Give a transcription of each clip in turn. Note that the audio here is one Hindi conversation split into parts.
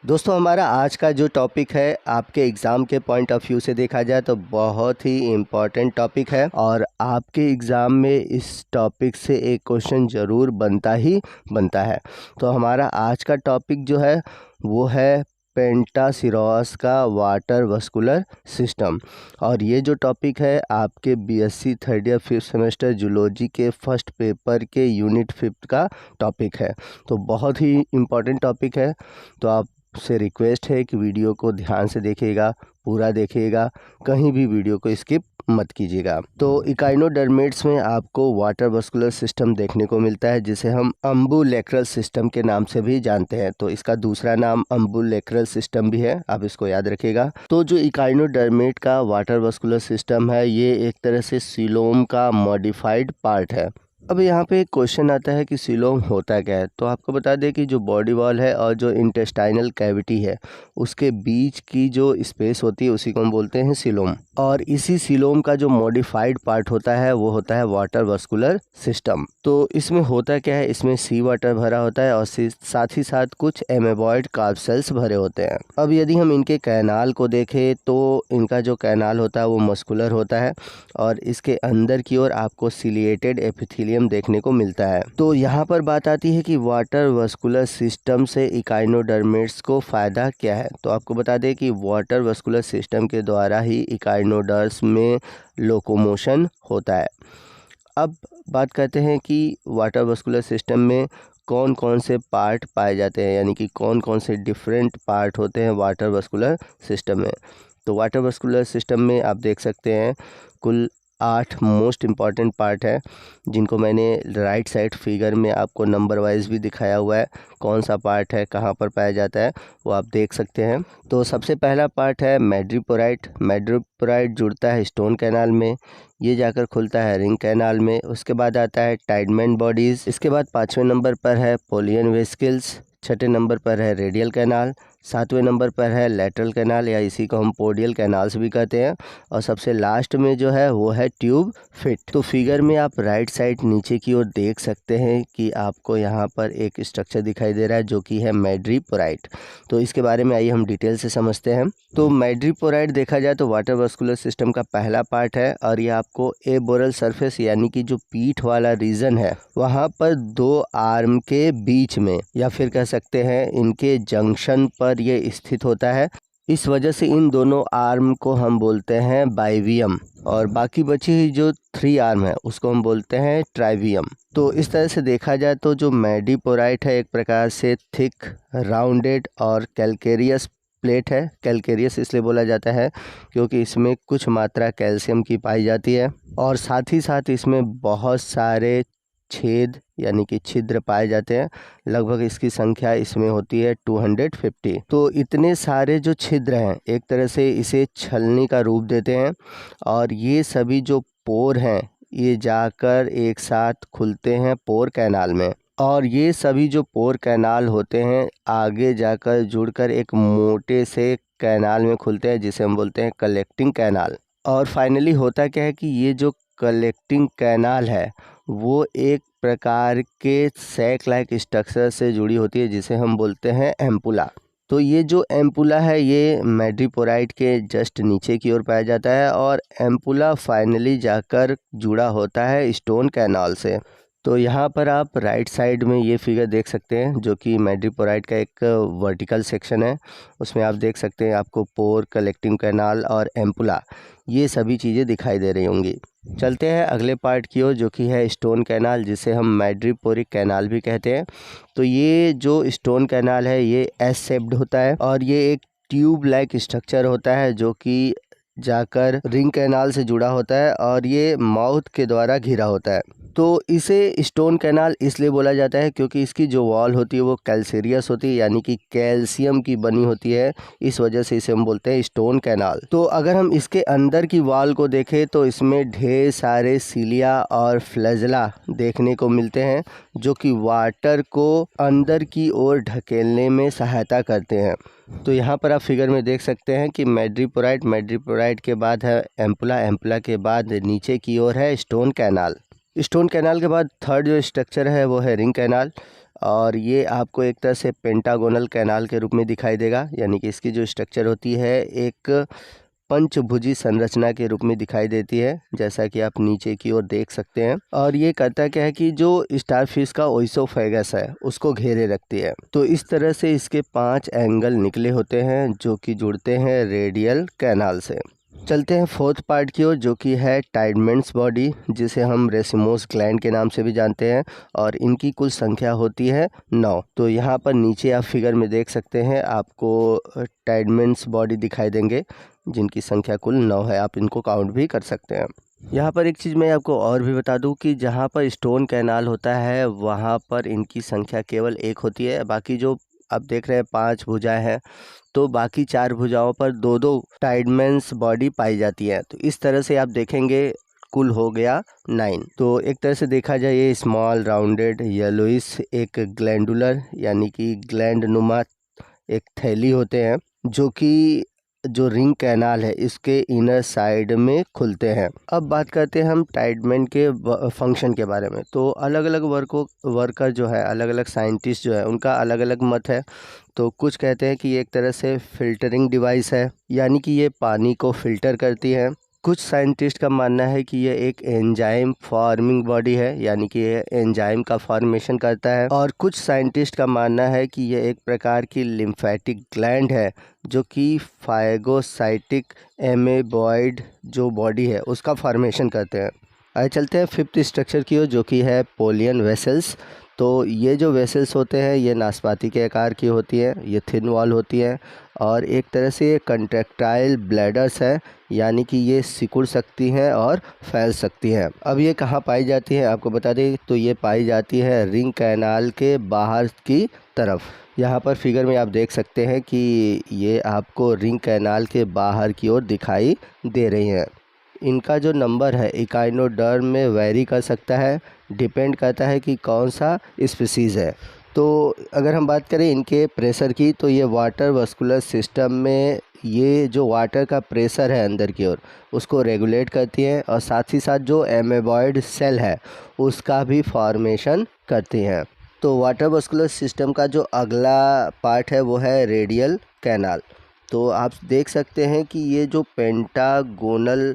दोस्तों हमारा आज का जो टॉपिक है आपके एग्ज़ाम के पॉइंट ऑफ व्यू से देखा जाए तो बहुत ही इम्पॉर्टेंट टॉपिक है और आपके एग्ज़ाम में इस टॉपिक से एक क्वेश्चन ज़रूर बनता ही बनता है। तो हमारा आज का टॉपिक जो है वो है पेंटासिरॉस का वाटर वस्कुलर सिस्टम। और ये जो टॉपिक है आपके BSc third year fifth semester zoology के फर्स्ट पेपर के यूनिट 5 का टॉपिक है। तो बहुत ही इम्पॉर्टेंट टॉपिक है। तो आप से रिक्वेस्ट है कि वीडियो को ध्यान से देखिएगा, पूरा देखिएगा, कहीं भी वीडियो को स्किप मत कीजिएगा। तो इकाइनोडर्मेट्स में आपको वाटर वस्कुलर सिस्टम देखने को मिलता है जिसे हम अम्बुलेक्रल सिस्टम के नाम से भी जानते हैं। तो इसका दूसरा नाम अम्बुलेक्रल सिस्टम भी है, आप इसको याद रखिएगा। तो जो इकाइनोडर्मेट का वाटर वस्कुलर सिस्टम है ये एक तरह से सीलोम का मॉडिफाइड पार्ट है। अब यहाँ पे एक क्वेश्चन आता है कि सीलोम होता क्या है। तो आपको बता दें कि जो बॉडी वॉल है और जो इंटेस्टाइनल कैविटी है उसके बीच की जो स्पेस होती है उसी को हम बोलते हैं सीलोम। और इसी सीलोम का जो मॉडिफाइड पार्ट होता है वो होता है वाटर वस्कुलर सिस्टम। तो इसमें होता क्या है, इसमें सी वाटर भरा होता है और साथ ही साथ कुछ एमेबॉइड कार्ब सेल्स भरे होते हैं। अब यदि हम इनके कैनाल को देखें तो इनका जो कैनाल होता है वो मस्कुलर होता है और इसके अंदर की ओर आपको सिलिएटेड एपिथेलियम देखने को मिलता है। तो यहाँ पर बात आती है कि वाटर वस्कुलर सिस्टम से इकाइनोडर्मेट्स को फ़ायदा क्या है। तो आपको बता दें कि वाटर वस्कुलर सिस्टम के द्वारा ही इकाइनोडर्म्स में लोकोमोशन होता है। अब बात करते हैं कि वाटर वस्कुलर सिस्टम में कौन कौन से पार्ट पाए जाते हैं, यानी कि कौन कौन से डिफरेंट पार्ट होते हैं वाटर वस्कुलर सिस्टम में। तो वाटर वस्कुलर सिस्टम में आप देख सकते हैं कुल 8 मोस्ट इम्पॉर्टेंट पार्ट है जिनको मैंने राइट साइड फिगर में आपको नंबर वाइज भी दिखाया हुआ है। कौन सा पार्ट है, कहाँ पर पाया जाता है, वो आप देख सकते हैं। तो सबसे पहला पार्ट है मैड्रीपोराइट। मैड्रीपोराइट जुड़ता है स्टोन कैनाल में, ये जाकर खुलता है रिंग कैनाल में। उसके बाद आता है टाइडमैन बॉडीज़। इसके बाद 5वें नंबर पर है पोलियन वेसिकल्स। 6ठे नंबर पर है रेडियल कैनाल। 7वें नंबर पर है लैटरल कैनाल या इसी को हम पोडियल कैनाल्स भी कहते हैं। और सबसे लास्ट में जो है वो है ट्यूब फिट। तो फिगर में आप राइट साइड नीचे की ओर देख सकते हैं कि आपको यहाँ पर एक स्ट्रक्चर दिखाई दे रहा है जो कि है मैड्रीपोराइट। तो इसके बारे में आइए हम डिटेल से समझते हैं। तो मैड्रीपोराइट देखा जाए तो वाटर वस्कुलर सिस्टम का पहला पार्ट है और ये आपको एबोरल सरफेस यानी कि जो पीठ वाला रीजन है वहाँ पर 2 आर्म के बीच में या फिर कह सकते हैं इनके जंक्शन पर ये स्थित होता है। इस वजह से इन दोनों आर्म को हम बोलते हैं बाइवियम और बाकी बची हुई जो 3 आर्म है उसको हम बोलते हैं ट्राइवियम। तो इस तरह से देखा जाए तो जो मैड्रीपोराइट है एक प्रकार से थिक, राउंडेड और कैल्केरियस प्लेट है। कैल्केरियस इसलिए बोला जाता है क्योंकि इसमें कुछ मात्रा कैल्शियम की पाई जाती है और साथ ही साथ इसमें बहुत सारे छेद यानी कि छिद्र पाए जाते हैं। लगभग इसकी संख्या इसमें होती है 250। तो इतने सारे जो छिद्र हैं एक तरह से इसे छलनी का रूप देते हैं और ये सभी जो पोर हैं ये जाकर एक साथ खुलते हैं पोर कैनाल में और ये सभी जो पोर कैनाल होते हैं आगे जाकर जुड़कर एक मोटे से कैनाल में खुलते हैं जिसे हम बोलते हैं कलेक्टिंग कैनाल। और फाइनली होता क्या है कि ये जो कलेक्टिंग कैनाल है वो एक प्रकार के सैक लाइक स्ट्रक्चर से जुड़ी होती है जिसे हम बोलते हैं एम्पुला। तो ये जो एम्पुला है ये मैड्रीपोराइट के जस्ट नीचे की ओर पाया जाता है और एम्पुला फाइनली जाकर जुड़ा होता है स्टोन कैनाल से। तो यहाँ पर आप राइट साइड में ये फिगर देख सकते हैं जो कि मैड्रीपोराइट का एक वर्टिकल सेक्शन है। उसमें आप देख सकते हैं आपको पोर, कलेक्टिंग कैनाल और एम्पुला ये सभी चीज़ें दिखाई दे रही होंगी। चलते हैं अगले पार्ट की ओर जो कि है स्टोन कैनाल जिसे हम मैड्रीपोरिक कैनाल भी कहते हैं। तो ये जो स्टोन कैनाल है ये एस शेप्ड होता है और ये एक ट्यूब लाइक स्ट्रक्चर होता है जो कि जाकर रिंग कैनाल से जुड़ा होता है और ये माउथ के द्वारा घिरा होता है। तो इसे स्टोन कैनाल इसलिए बोला जाता है क्योंकि इसकी जो वॉल होती है वो कैल्सेरियस होती है यानी कि कैल्शियम की बनी होती है। इस वजह से इसे हम बोलते हैं स्टोन कैनाल। तो अगर हम इसके अंदर की वॉल को देखें तो इसमें ढेर सारे सीलिया और फ्लैजेला देखने को मिलते हैं जो कि वाटर को अंदर की ओर ढकेलने में सहायता करते हैं। तो यहाँ पर आप फिगर में देख सकते हैं कि मैड्रीपोराइट के बाद है एम्पुला के बाद नीचे की ओर है स्टोन कैनाल। स्टोन कैनाल के बाद थर्ड जो स्ट्रक्चर है वो है रिंग कैनाल और ये आपको एक तरह से पेंटागोनल कैनाल के रूप में दिखाई देगा, यानी कि इसकी जो स्ट्रक्चर होती है एक पंचभुजी संरचना के रूप में दिखाई देती है, जैसा कि आप नीचे की ओर देख सकते हैं। और ये करता क्या है कि जो स्टारफिश का ओइसोफेगस है उसको घेरे रखती है। तो इस तरह से इसके 5 एंगल निकले होते हैं जो कि जुड़ते हैं रेडियल कैनाल से। चलते हैं फोर्थ पार्ट की ओर, जो कि है टाइडमेंट्स बॉडी, जिसे हम रेसिमोस ग्लैंड के नाम से भी जानते हैं, और इनकी कुल संख्या होती है 9। तो यहाँ पर नीचे आप फिगर में देख सकते हैं, आपको टाइडमेंट्स बॉडी दिखाई देंगे जिनकी संख्या कुल 9 है। आप इनको काउंट भी कर सकते हैं। यहाँ पर एक चीज़ मैं आपको और भी बता दूं कि जहाँ पर स्टोन कैनाल होता है वहाँ पर इनकी संख्या केवल 1 होती है। बाकी जो आप देख रहे हैं 5 भुजाएं हैं, तो बाकी 4 भुजाओं पर 2-2 टाइडमेंट्स बॉडी पाई जाती है। तो इस तरह से आप देखेंगे कुल हो गया 9। तो एक तरह से देखा जाए ये स्मॉल राउंडेड येलोइश एक ग्लैंडुलर यानी कि ग्लैंड नुमा एक थैली होते हैं, जो कि जो रिंग कैनाल है इसके इनर साइड में खुलते हैं। अब बात करते हैं हम टाइडमेंट के फंक्शन के बारे में। तो अलग अलग वर्कर जो है, अलग अलग साइंटिस्ट जो है, उनका अलग अलग मत है। तो कुछ कहते हैं कि ये एक तरह से फिल्टरिंग डिवाइस है, यानी कि ये पानी को फिल्टर करती है। कुछ साइंटिस्ट का मानना है कि ये एक एंजाइम फॉर्मिंग बॉडी है, यानी कि ये एंजाइम का फॉर्मेशन करता है। और कुछ साइंटिस्ट का मानना है कि ये एक प्रकार की लिम्फेटिक ग्लैंड है, जो कि फाइगोसाइटिक एमेबॉइड जो बॉडी है उसका फॉर्मेशन करते हैं। आगे चलते हैं फिफ्थ स्ट्रक्चर की ओर, जो कि है पोलियन वेसल्स। तो ये जो वेसल्स होते हैं ये नाशपाती के आकार की होती है, ये थिन वॉल होती है, और एक तरह से ये कंट्रैक्टाइल ब्लैडर्स है, यानी कि ये सिकुड़ सकती हैं और फैल सकती हैं। अब ये कहाँ पाई जाती है आपको बता दें, तो ये पाई जाती है रिंग कैनाल के बाहर की तरफ। यहाँ पर फिगर में आप देख सकते हैं कि ये आपको रिंग कैनाल के बाहर की ओर दिखाई दे रही हैं। इनका जो नंबर है इकाइनोडर्म में वेरी कर सकता है, डिपेंड करता है कि कौन सा स्पीसीज़ है। तो अगर हम बात करें इनके प्रेशर की, तो ये वाटर वस्कुलर सिस्टम में ये जो वाटर का प्रेशर है अंदर की ओर उसको रेगुलेट करती हैं, और साथ ही साथ जो एमेबॉइड सेल है उसका भी फॉर्मेशन करती हैं। तो वाटर वस्कुलर सिस्टम का जो अगला पार्ट है वो है रेडियल कैनाल। तो आप देख सकते हैं कि ये जो पेंटागोनल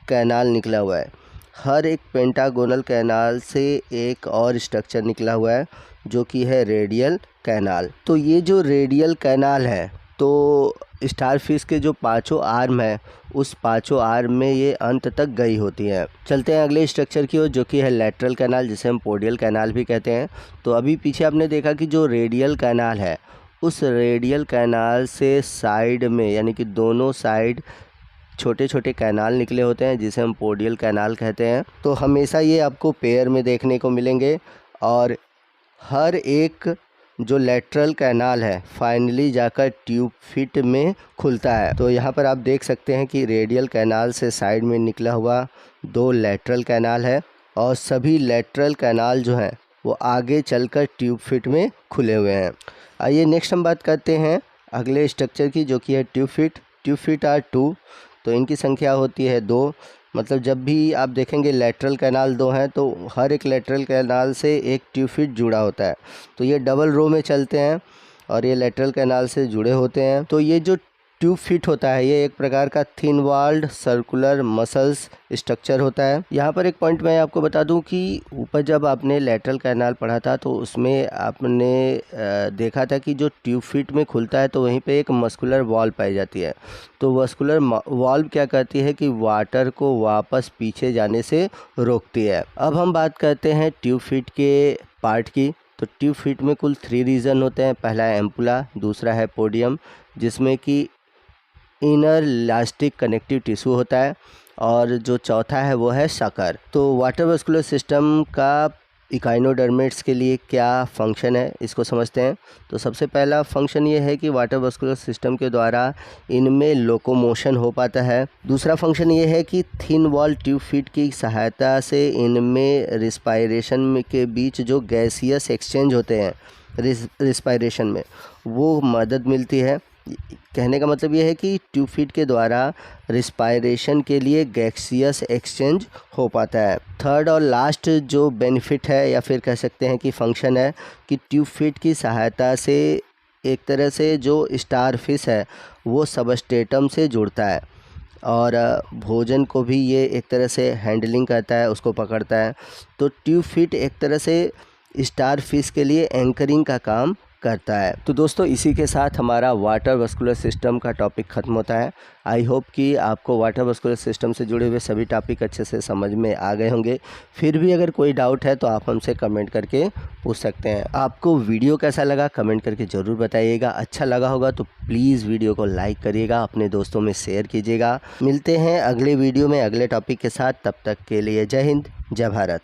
कैनाल निकला हुआ है, हर एक पेंटागोनल कैनाल से एक और स्ट्रक्चर निकला हुआ है, जो कि है रेडियल कैनाल। तो ये जो रेडियल कैनाल है, तो स्टारफिश के जो 5 आर्म है उस 5 आर्म में ये अंत तक गई होती हैं। चलते हैं अगले स्ट्रक्चर की ओर, जो कि है लेटरल कैनाल, जिसे हम पोडियल कैनाल भी कहते हैं। तो अभी पीछे आपने देखा कि जो रेडियल कैनाल है, उस रेडियल कैनाल से साइड में, यानी कि दोनों साइड छोटे छोटे कैनाल निकले होते हैं, जिसे हम पोडियल कैनाल कहते हैं। तो हमेशा ये आपको पेयर में देखने को मिलेंगे, और हर एक जो लेटरल कैनाल है फाइनली जाकर ट्यूब फिट में खुलता है। तो यहाँ पर आप देख सकते हैं कि रेडियल कैनाल से साइड में निकला हुआ 2 लेटरल कैनाल है, और सभी लेटरल कैनाल जो हैं वो आगे चलकर ट्यूब फिट में खुले हुए हैं। आइए नेक्स्ट हम बात करते हैं अगले स्ट्रक्चर की, जो कि है tube feet. Tube feet are 2, तो इनकी संख्या होती है 2। मतलब जब भी आप देखेंगे लेटरल कैनाल 2 हैं, तो हर एक लेटरल कैनाल से एक ट्यूब फिट जुड़ा होता है। तो ये डबल रो में चलते हैं और ये लेटरल कैनाल से जुड़े होते हैं। तो ये जो ट्यूब फिट होता है ये एक प्रकार का thin walled circular muscles structure होता है। यहाँ पर एक पॉइंट मैं आपको बता दूं कि ऊपर जब आपने लेटरल कैनाल पढ़ा था तो उसमें आपने देखा था कि जो ट्यूब फिट में खुलता है तो वहीं पे एक मस्कुलर वॉल पाई जाती है। तो मस्कुलर वॉल्व क्या करती है कि वाटर को वापस पीछे जाने से रोकती है। अब हम बात करते हैं ट्यूब फिट के पार्ट की। तो ट्यूब फिट में कुल 3 रीजन होते हैं। पहला है एम्पुला, दूसरा है पोडियम जिसमें कि इनर इलास्टिक कनेक्टिव टिश्यू होता है, और जो चौथा है वो है शकर। तो वाटर वस्कुलर सिस्टम का इकाइनोडर्मेट्स के लिए क्या फंक्शन है इसको समझते हैं। तो सबसे पहला फंक्शन ये है कि वाटर वस्कुलर सिस्टम के द्वारा इनमें लोकोमोशन हो पाता है। दूसरा फंक्शन ये है कि थिन वॉल ट्यूब फिट की सहायता से इनमें रिस्पायरेशन के बीच जो गैसियस एक्सचेंज होते हैं रिस्पायरेशन में, वो मदद मिलती है। कहने का मतलब ये है कि ट्यूब फीट के द्वारा रिस्पायरेशन के लिए गैसियस एक्सचेंज हो पाता है। थर्ड और लास्ट जो बेनिफिट है या फिर कह सकते हैं कि फंक्शन है कि ट्यूब फीट की सहायता से एक तरह से जो स्टार फिश है वो सबस्ट्रेटम से जुड़ता है और भोजन को भी ये एक तरह से हैंडलिंग करता है, उसको पकड़ता है। तो ट्यूब फीट एक तरह से स्टार फिश के लिए एंकरिंग का काम करता है। तो दोस्तों इसी के साथ हमारा वाटर वस्कुलर सिस्टम का टॉपिक ख़त्म होता है। आई होप कि आपको वाटर वस्कुलर सिस्टम से जुड़े हुए सभी टॉपिक अच्छे से समझ में आ गए होंगे। फिर भी अगर कोई डाउट है तो आप हमसे कमेंट करके पूछ सकते हैं। आपको वीडियो कैसा लगा कमेंट करके ज़रूर बताइएगा। अच्छा लगा होगा तो प्लीज़ वीडियो को लाइक करिएगा, अपने दोस्तों में शेयर कीजिएगा। मिलते हैं अगले वीडियो में अगले टॉपिक के साथ। तब तक के लिए जय हिंद, जय भारत।